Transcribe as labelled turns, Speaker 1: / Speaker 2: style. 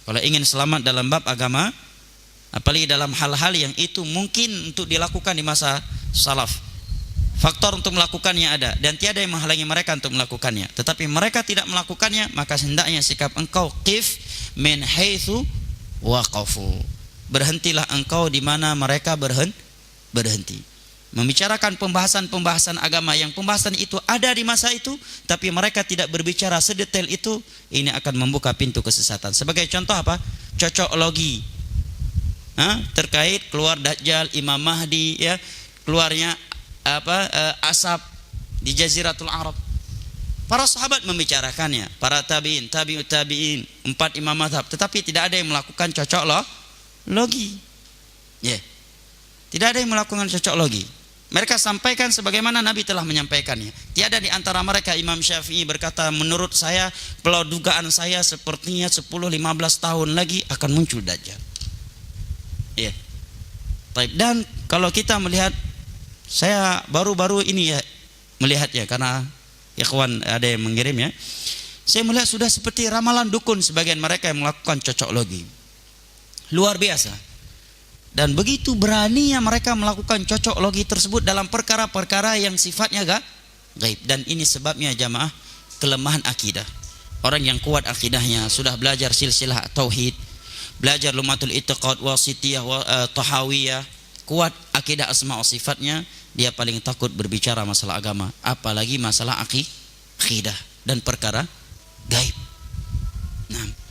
Speaker 1: Kalau ingin selamat dalam bab agama, apalagi dalam hal-hal yang itu mungkin untuk dilakukan di masa salaf, faktor untuk melakukannya ada dan tiada yang menghalangi mereka untuk melakukannya, tetapi mereka tidak melakukannya, maka hendaknya sikap engkau qif min haitsu waqafu, berhentilah engkau di mana mereka berhenti. Membicarakan pembahasan-pembahasan agama yang pembahasan itu ada di masa itu, tapi mereka tidak berbicara sedetail itu, ini akan membuka pintu kesesatan. Sebagai contoh apa? Cocoklogi terkait keluar Dajjal, Imam Mahdi, ya, keluarnya asap di Jaziratul Arab. Para sahabat membicarakannya, para tabi'in, tabi'ut tabi'in, 4 imam mazhab, tetapi tidak ada yang melakukan cocoklogi. Ya. Tidak ada yang melakukan cocoklogi. Mereka sampaikan sebagaimana Nabi telah menyampaikannya. Tiada di antara mereka Imam Syafi'i berkata, menurut saya, kalau dugaan saya sepertinya 10-15 tahun lagi akan muncul Dajjal. Ya. Dan kalau kita melihat, saya baru-baru ini ya melihatnya karena ikhwan ada yang mengirim ya. Saya melihat sudah seperti ramalan dukun sebagian mereka yang melakukan cocoklogi. Luar biasa. Dan begitu beraninya mereka melakukan cocoklogi tersebut dalam perkara-perkara yang sifatnya gaib. Dan ini sebabnya jamaah, kelemahan akidah. Orang yang kuat akidahnya, sudah belajar silsilah tauhid, belajar lumatul i'tiqad, wasitiyah, tahawiyah, kuat akidah asma wa sifatnya, dia paling takut berbicara masalah agama, apalagi masalah akidah dan perkara gaib. Nah,